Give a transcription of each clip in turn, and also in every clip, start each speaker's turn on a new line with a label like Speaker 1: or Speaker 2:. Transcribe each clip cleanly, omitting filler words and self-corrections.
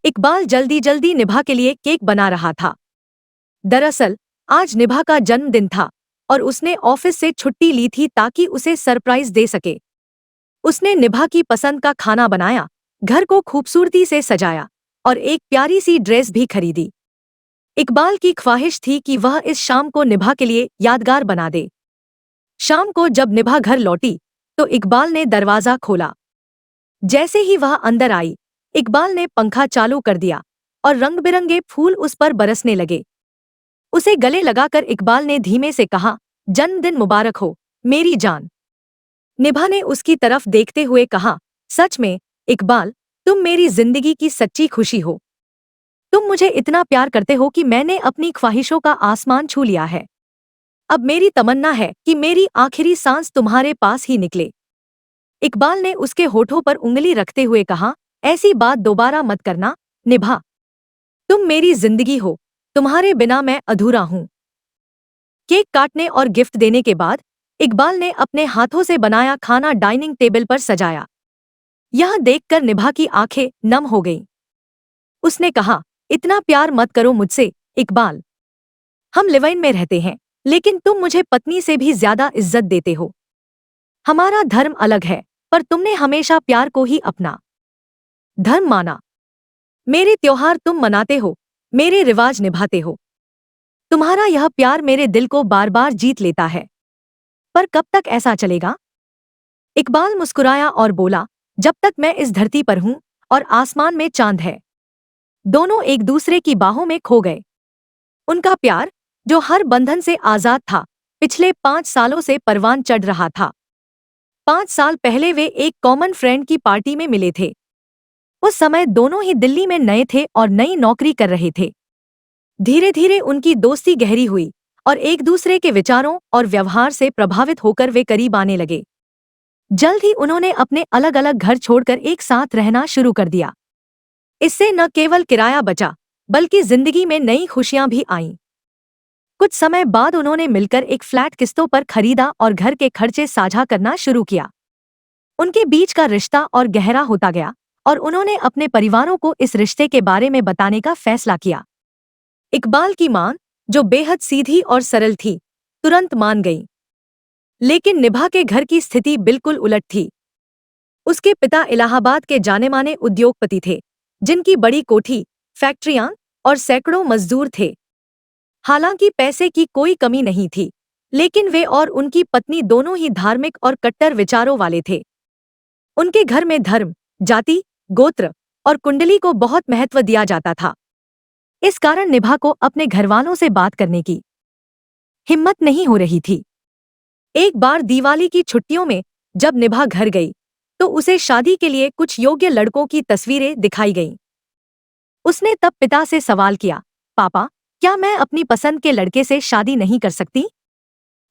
Speaker 1: इकबाल जल्दी जल्दी निभा के लिए केक बना रहा था। दरअसल आज निभा का जन्मदिन था और उसने ऑफिस से छुट्टी ली थी ताकि उसे सरप्राइज दे सके। उसने निभा की पसंद का खाना बनाया, घर को खूबसूरती से सजाया और एक प्यारी सी ड्रेस भी खरीदी। इकबाल की ख्वाहिश थी कि वह इस शाम को निभा के लिए यादगार बना दे। शाम को जब निभा घर लौटी तो इकबाल ने दरवाजा खोला। जैसे ही वह अंदर आई, इकबाल ने पंखा चालू कर दिया और रंग-बिरंगे फूल उस पर बरसने लगे। उसे गले लगाकर इकबाल ने धीमे से कहा, जन्मदिन मुबारक हो मेरी जान। निभा ने उसकी तरफ देखते हुए कहा, सच में इकबाल, तुम मेरी जिंदगी की सच्ची खुशी हो। तुम मुझे इतना प्यार करते हो कि मैंने अपनी ख्वाहिशों का आसमान छू लिया है। अब मेरी तमन्ना है कि मेरी आखिरी सांस तुम्हारे पास ही निकले। इकबाल ने उसके होठों पर उंगली रखते हुए कहा, ऐसी बात दोबारा मत करना निभा। तुम मेरी जिंदगी हो, तुम्हारे बिना मैं अधूरा हूं। केक काटने और गिफ्ट देने के बाद इकबाल ने अपने हाथों से बनाया खाना डाइनिंग टेबल पर सजाया। यह देखकर निभा की आंखें नम हो गईं। उसने कहा, इतना प्यार मत करो मुझसे इकबाल। हम लिव इन में रहते हैं, लेकिन तुम मुझे पत्नी से भी ज्यादा इज्जत देते हो। हमारा धर्म अलग है, पर तुमने हमेशा प्यार को ही अपना धर्म माना। मेरे त्योहार तुम मनाते हो, मेरे रिवाज निभाते हो। तुम्हारा यह प्यार मेरे दिल को बार बार जीत लेता है। पर कब तक ऐसा चलेगा? इकबाल मुस्कुराया और बोला, जब तक मैं इस धरती पर हूं और आसमान में चांद है। दोनों एक दूसरे की बाहों में खो गए। उनका प्यार, जो हर बंधन से आजाद था, पिछले 5 सालों से परवान चढ़ रहा था। 5 साल पहले वे एक कॉमन फ्रेंड की पार्टी में मिले थे। उस समय दोनों ही दिल्ली में नए थे और नई नौकरी कर रहे थे। धीरे धीरे उनकी दोस्ती गहरी हुई और एक दूसरे के विचारों और व्यवहार से प्रभावित होकर वे करीब आने लगे। जल्द ही उन्होंने अपने अलग अलग घर छोड़कर एक साथ रहना शुरू कर दिया। इससे न केवल किराया बचा, बल्कि जिंदगी में नई खुशियां भी आईं। कुछ समय बाद उन्होंने मिलकर एक फ्लैट किस्तों पर खरीदा और घर के खर्चे साझा करना शुरू किया। उनके बीच का रिश्ता और गहरा होता गया और उन्होंने अपने परिवारों को इस रिश्ते के बारे में बताने का फैसला किया। इकबाल की मां, जो बेहद सीधी और सरल थी, तुरंत मान गई। लेकिन निभा के घर की स्थिति बिल्कुल उलट थी। उसके पिता इलाहाबाद के जाने-माने उद्योगपति थे, जिनकी बड़ी कोठी, फैक्ट्रियां और सैकड़ों मजदूर थे। हालांकि पैसे की कोई कमी नहीं थी, लेकिन वे और उनकी पत्नी दोनों ही धार्मिक और कट्टर विचारों वाले थे। उनके घर में धर्म, जाति, गोत्र और कुंडली को बहुत महत्व दिया जाता था। इस कारण निभा को अपने घरवालों से बात करने की हिम्मत नहीं हो रही थी। एक बार दिवाली की छुट्टियों में जब निभा घर गई, तो उसे शादी के लिए कुछ योग्य लड़कों की तस्वीरें दिखाई गईं। उसने तब पिता से सवाल किया, पापा, क्या मैं अपनी पसंद के लड़के से शादी नहीं कर सकती?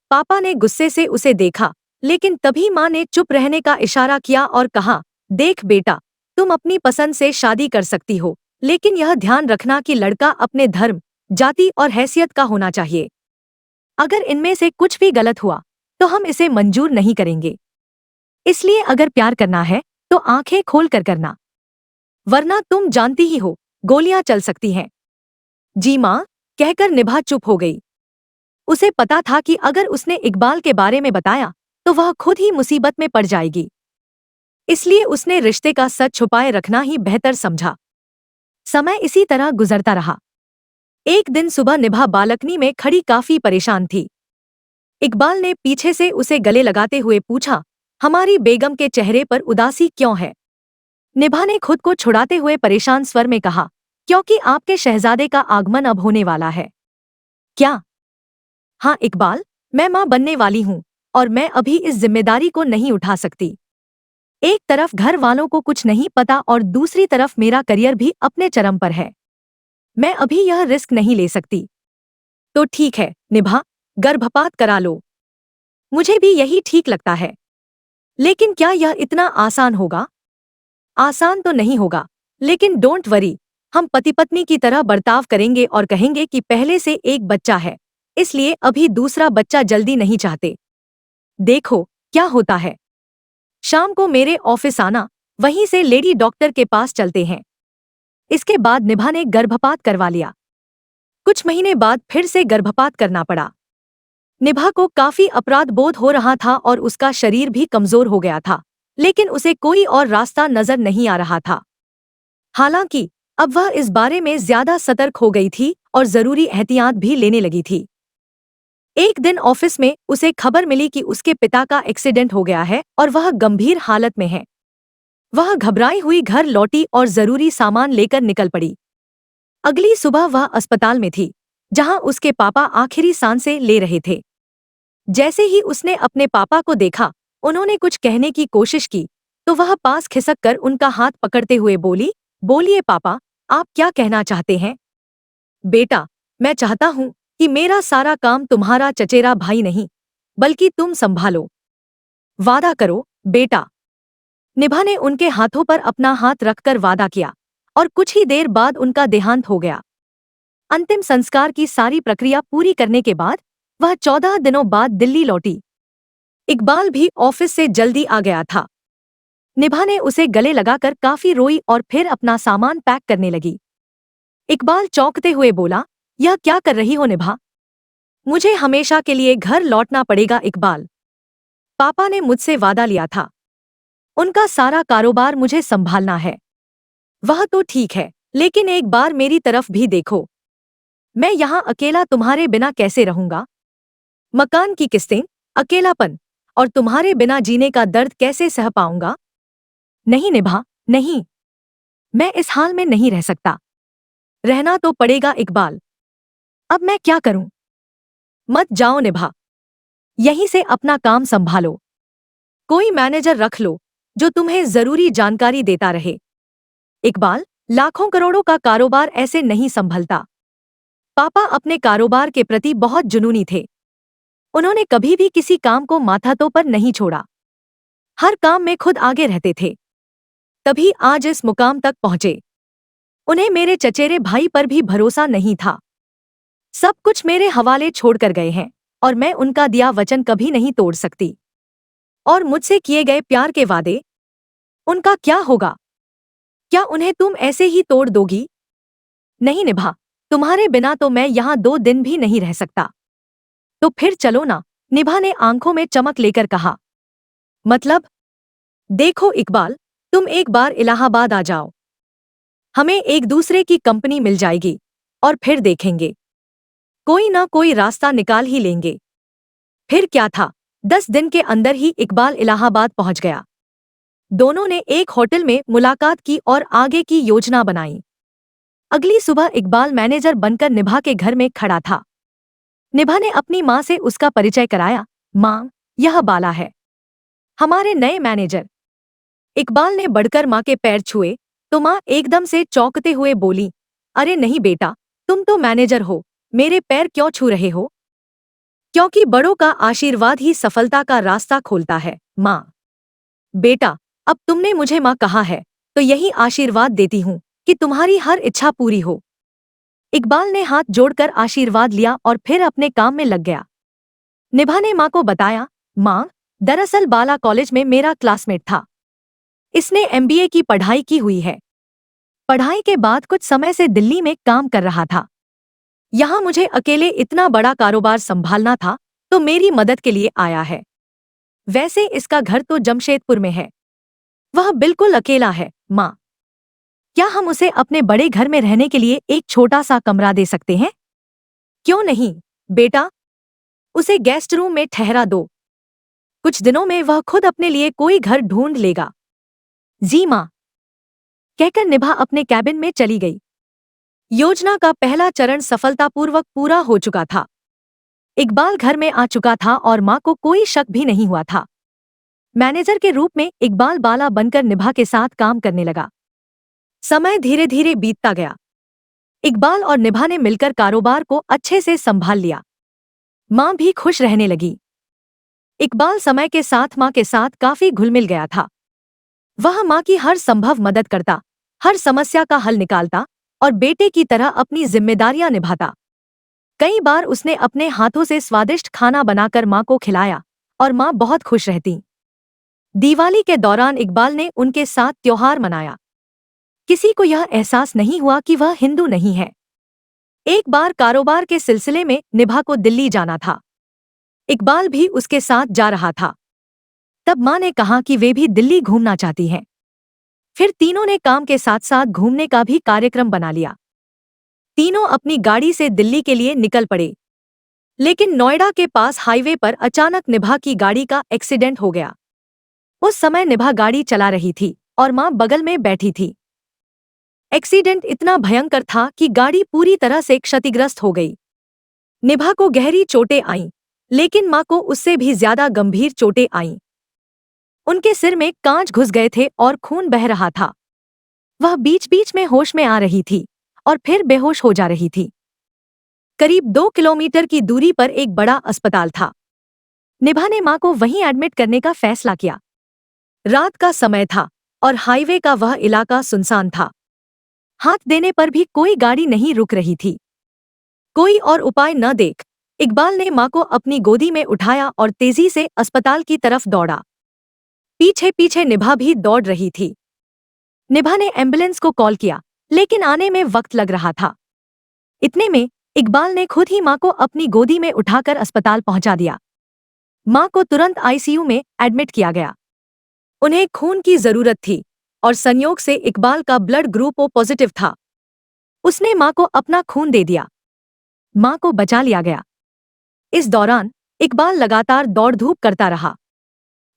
Speaker 1: पापा ने गुस्से से उसे देखा, लेकिन तभी माँ ने चुप रहने का इशारा किया और कहा, देख बेटा, तुम अपनी पसंद से शादी कर सकती हो, लेकिन यह ध्यान रखना कि लड़का अपने धर्म, जाति और हैसियत का होना चाहिए। अगर इनमें से कुछ भी गलत हुआ, तो हम इसे मंजूर नहीं करेंगे। इसलिए अगर प्यार करना है, तो आंखें खोल कर करना, वरना तुम जानती ही हो, गोलियां चल सकती हैं। जी माँ, कहकर निभा चुप हो गई। उसे पता था कि अगर उसने इकबाल के बारे में बताया, तो वह खुद ही मुसीबत में पड़ जाएगी। इसलिए उसने रिश्ते का सच छुपाए रखना ही बेहतर समझा। समय इसी तरह गुजरता रहा। एक दिन सुबह निभा बालकनी में खड़ी काफी परेशान थी। इकबाल ने पीछे से उसे गले लगाते हुए पूछा, हमारी बेगम के चेहरे पर उदासी क्यों है? निभा ने खुद को छुड़ाते हुए परेशान स्वर में कहा, क्योंकि आपके शहजादे का आगमन अब होने वाला है। क्या? हाँ इकबाल, मैं माँ बनने वाली हूँ और मैं अभी इस जिम्मेदारी को नहीं उठा सकती। एक तरफ घर वालों को कुछ नहीं पता और दूसरी तरफ मेरा करियर भी अपने चरम पर है। मैं अभी यह रिस्क नहीं ले सकती। तो ठीक है निभा, गर्भपात करा लो। मुझे भी यही ठीक लगता है। लेकिन क्या यह इतना आसान होगा? आसान तो नहीं होगा, लेकिन डोंट वरी, हम पति पत्नी की तरह बर्ताव करेंगे और कहेंगे कि पहले से एक बच्चा है, इसलिए अभी दूसरा बच्चा जल्दी नहीं चाहते। देखो क्या होता है। शाम को मेरे ऑफिस आना, वहीं से लेडी डॉक्टर के पास चलते हैं। इसके बाद निभा ने गर्भपात करवा लिया। कुछ महीने बाद फिर से गर्भपात करना पड़ा। निभा को काफी अपराध बोध हो रहा था और उसका शरीर भी कमजोर हो गया था, लेकिन उसे कोई और रास्ता नजर नहीं आ रहा था। हालांकि अब वह इस बारे में ज्यादा सतर्क हो गई थी और जरूरी एहतियात भी लेने लगी थी। एक दिन ऑफिस में उसे खबर मिली कि उसके पिता का एक्सीडेंट हो गया है और वह गंभीर हालत में है। वह घबराई हुई घर लौटी और जरूरी सामान लेकर निकल पड़ी। अगली सुबह वह अस्पताल में थी, जहां उसके पापा आखिरी सांसें ले रहे थे। जैसे ही उसने अपने पापा को देखा, उन्होंने कुछ कहने की कोशिश की तो वह पास खिसक कर उनका हाथ पकड़ते हुए बोली, बोलिए पापा, आप क्या कहना चाहते हैं? बेटा, मैं चाहता हूँ कि मेरा सारा काम तुम्हारा चचेरा भाई नहीं, बल्कि तुम संभालो। वादा करो बेटा। निभा ने उनके हाथों पर अपना हाथ रखकर वादा किया और कुछ ही देर बाद उनका देहांत हो गया। अंतिम संस्कार की सारी प्रक्रिया पूरी करने के बाद वह 14 दिनों बाद दिल्ली लौटी। इकबाल भी ऑफिस से जल्दी आ गया था। निभा ने उसे गले लगाकर काफी रोई और फिर अपना सामान पैक करने लगी। इकबाल चौंकते हुए बोला, यह क्या कर रही हो निभा? मुझे हमेशा के लिए घर लौटना पड़ेगा इकबाल। पापा ने मुझसे वादा लिया था। उनका सारा कारोबार मुझे संभालना है। वह तो ठीक है, लेकिन एक बार मेरी तरफ भी देखो। मैं यहाँ अकेला तुम्हारे बिना कैसे रहूंगा? मकान की किस्तें, अकेलापन और तुम्हारे बिना जीने का दर्द कैसे सह पाऊंगा? नहीं निभा, नहीं। मैं इस हाल में नहीं रह सकता। रहना तो पड़ेगा इकबाल। अब मैं क्या करूं? मत जाओ निभा। यहीं से अपना काम संभालो। कोई मैनेजर रख लो जो तुम्हें जरूरी जानकारी देता रहे। इकबाल, लाखों करोड़ों का कारोबार ऐसे नहीं संभलता। पापा अपने कारोबार के प्रति बहुत जुनूनी थे। उन्होंने कभी भी किसी काम को माथातों पर नहीं छोड़ा। हर काम में खुद आगे रहते थे, तभी आज इस मुकाम तक पहुंचे। उन्हें मेरे चचेरे भाई पर भी भरोसा नहीं था। सब कुछ मेरे हवाले छोड़कर गए हैं और मैं उनका दिया वचन कभी नहीं तोड़ सकती। और मुझसे किए गए प्यार के वादे, उनका क्या होगा? क्या उन्हें तुम ऐसे ही तोड़ दोगी? नहीं निभा, तुम्हारे बिना तो मैं यहाँ 2 दिन भी नहीं रह सकता। तो फिर चलो ना, निभा ने आंखों में चमक लेकर कहा। मतलब? देखो इकबाल, तुम एक बार इलाहाबाद आ जाओ। हमें एक दूसरे की कंपनी मिल जाएगी और फिर देखेंगे। कोई ना कोई रास्ता निकाल ही लेंगे। फिर क्या था, 10 दिन के अंदर ही इकबाल इलाहाबाद पहुंच गया। दोनों ने एक होटल में मुलाकात की और आगे की योजना बनाई। अगली सुबह इकबाल मैनेजर बनकर निभा के घर में खड़ा था। निभा ने अपनी माँ से उसका परिचय कराया। माँ, यह बाला है, हमारे नए मैनेजर। इकबाल ने बढ़कर माँ के पैर छुए तो माँ एकदम से चौंकते हुए बोली, अरे नहीं बेटा, तुम तो मैनेजर हो, मेरे पैर क्यों छू रहे हो? क्योंकि बड़ों का आशीर्वाद ही सफलता का रास्ता खोलता है माँ। बेटा, अब तुमने मुझे माँ कहा है तो यही आशीर्वाद देती हूँ कि तुम्हारी हर इच्छा पूरी हो। इकबाल ने हाथ जोड़कर आशीर्वाद लिया और फिर अपने काम में लग गया। निभा ने माँ को बताया, माँ, दरअसल बाला कॉलेज में मेरा क्लासमेट था। इसने MBA की पढ़ाई की हुई है। पढ़ाई के बाद कुछ समय से दिल्ली में काम कर रहा था। यहाँ मुझे अकेले इतना बड़ा कारोबार संभालना था तो मेरी मदद के लिए आया है। वैसे इसका घर तो जमशेदपुर में है। वह बिल्कुल अकेला है माँ। क्या हम उसे अपने बड़े घर में रहने के लिए एक छोटा सा कमरा दे सकते हैं? क्यों नहीं बेटा, उसे गेस्ट रूम में ठहरा दो। कुछ दिनों में वह खुद अपने लिए कोई घर ढूंढ लेगा। जी माँ, कहकर निभा अपने कैबिन में चली गई। योजना का पहला चरण सफलतापूर्वक पूरा हो चुका था। इकबाल घर में आ चुका था और माँ को कोई शक भी नहीं हुआ था। मैनेजर के रूप में इकबाल बाला बनकर निभा के साथ काम करने लगा। समय धीरे धीरे बीतता गया। इकबाल और निभा ने मिलकर कारोबार को अच्छे से संभाल लिया। माँ भी खुश रहने लगी। इकबाल समय के साथ माँ के साथ काफी घुल मिल गया था। वह माँ की हर संभव मदद करता, हर समस्या का हल निकालता और बेटे की तरह अपनी जिम्मेदारियां निभाता। कई बार उसने अपने हाथों से स्वादिष्ट खाना बनाकर माँ को खिलाया और माँ बहुत खुश रहती। दिवाली के दौरान इकबाल ने उनके साथ त्योहार मनाया। किसी को यह एहसास नहीं हुआ कि वह हिंदू नहीं है। एक बार कारोबार के सिलसिले में निभा को दिल्ली जाना था। इकबाल भी उसके साथ जा रहा था। तब माँ ने कहा कि वे भी दिल्ली घूमना चाहती हैं। फिर तीनों ने काम के साथ साथ घूमने का भी कार्यक्रम बना लिया। तीनों अपनी गाड़ी से दिल्ली के लिए निकल पड़े। लेकिन नोएडा के पास हाईवे पर अचानक निभा की गाड़ी का एक्सीडेंट हो गया। उस समय निभा गाड़ी चला रही थी और माँ बगल में बैठी थी। एक्सीडेंट इतना भयंकर था कि गाड़ी पूरी तरह से क्षतिग्रस्त हो गई। निभा को गहरी चोटें आईं, लेकिन माँ को उससे भी ज्यादा गंभीर चोटें आईं। उनके सिर में कांच घुस गए थे और खून बह रहा था। वह बीच बीच में होश में आ रही थी और फिर बेहोश हो जा रही थी। करीब 2 किलोमीटर की दूरी पर एक बड़ा अस्पताल था। निभा ने माँ को वहीं एडमिट करने का फैसला किया। रात का समय था और हाईवे का वह इलाका सुनसान था। हाथ देने पर भी कोई गाड़ी नहीं रुक रही थी। कोई और उपाय न देख इकबाल ने माँ को अपनी गोदी में उठाया और तेजी से अस्पताल की तरफ दौड़ा। पीछे पीछे निभा भी दौड़ रही थी। निभा ने एम्बुलेंस को कॉल किया, लेकिन आने में वक्त लग रहा था। इतने में इकबाल ने खुद ही माँ को अपनी गोदी में उठाकर अस्पताल पहुंचा दिया। माँ को तुरंत आईसीयू में एडमिट किया गया। उन्हें खून की जरूरत थी और संयोग से इकबाल का ब्लड ग्रुप ओ पॉजिटिव था। उसने माँ को अपना खून दे दिया। माँ को बचा लिया गया। इस दौरान इकबाल लगातार दौड़ धूप करता रहा।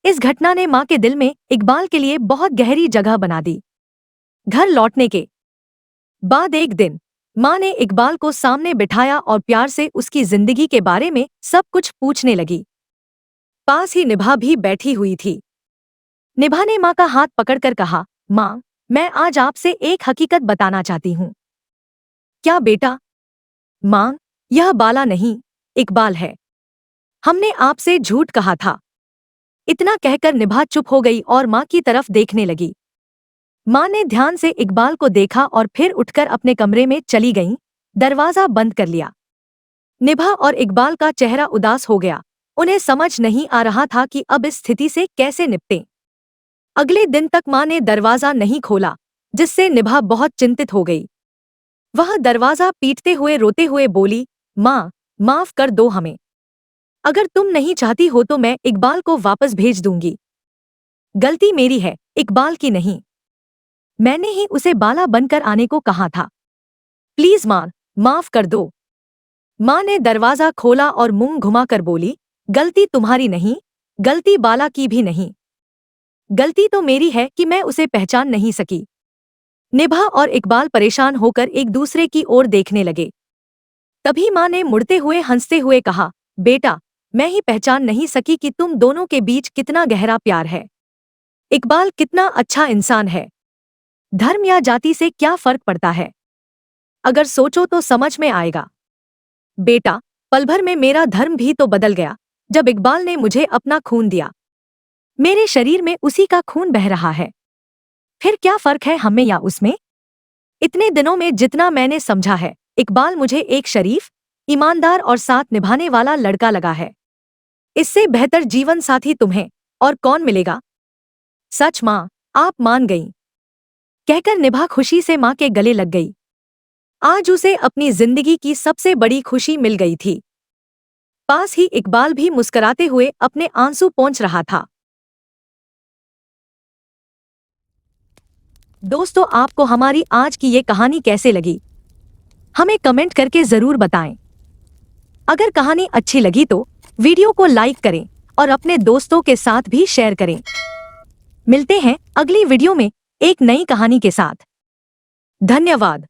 Speaker 1: इस घटना ने माँ के दिल में इकबाल के लिए बहुत गहरी जगह बना दी। घर लौटने के बाद एक दिन माँ ने इकबाल को सामने बिठाया और प्यार से उसकी जिंदगी के बारे में सब कुछ पूछने लगी। पास ही निभा भी बैठी हुई थी। निभा ने माँ का हाथ पकड़कर कहा, माँ, मैं आज आपसे एक हकीकत बताना चाहती हूँ। क्या बेटा? माँ, यह बाला नहीं, इकबाल है। हमने आपसे झूठ कहा था। इतना कहकर निभा चुप हो गई और माँ की तरफ देखने लगी। माँ ने ध्यान से इकबाल को देखा और फिर उठकर अपने कमरे में चली गईं, दरवाजा बंद कर लिया। निभा और इकबाल का चेहरा उदास हो गया। उन्हें समझ नहीं आ रहा था कि अब इस स्थिति से कैसे निपटें। अगले दिन तक माँ ने दरवाजा नहीं खोला, जिससे निभा बहुत चिंतित हो गई। वह दरवाजा पीटते हुए रोते हुए बोली, माँ, माफ कर दो हमें। अगर तुम नहीं चाहती हो तो मैं इकबाल को वापस भेज दूंगी। गलती मेरी है, इकबाल की नहीं। मैंने ही उसे बाला बनकर आने को कहा था। प्लीज माँ, माफ कर दो। माँ ने दरवाजा खोला और मुंह घुमाकर बोली, गलती तुम्हारी नहीं, गलती बाला की भी नहीं। गलती तो मेरी है कि मैं उसे पहचान नहीं सकी। निभा और इकबाल परेशान होकर एक दूसरे की ओर देखने लगे। तभी माँ ने मुड़ते हुए हंसते हुए कहा, बेटा, मैं ही पहचान नहीं सकी कि तुम दोनों के बीच कितना गहरा प्यार है। इकबाल कितना अच्छा इंसान है। धर्म या जाति से क्या फर्क पड़ता है? अगर सोचो तो समझ में आएगा। बेटा, पल भर में मेरा धर्म भी तो बदल गया जब इकबाल ने मुझे अपना खून दिया। मेरे शरीर में उसी का खून बह रहा है। फिर क्या फर्क है हमें या उसमें? इतने दिनों में जितना मैंने समझा है, इकबाल मुझे एक शरीफ, ईमानदार और साथ निभाने वाला लड़का लगा है। इससे बेहतर जीवन साथी तुम्हें और कौन मिलेगा? सच माँ, आप मान गईं। कहकर निभा खुशी से माँ के गले लग गई। आज उसे अपनी जिंदगी की सबसे बड़ी खुशी मिल गई थी। पास ही इकबाल भी मुस्कुराते हुए अपने आंसू पोंछ रहा था। दोस्तों, आपको हमारी आज की ये कहानी कैसे लगी? हमें कमेंट करके जरूर बताएं। अगर कहानी अच्छी लगी तो वीडियो को लाइक करें और अपने दोस्तों के साथ भी शेयर करें। मिलते हैं अगली वीडियो में एक नई कहानी के साथ। धन्यवाद।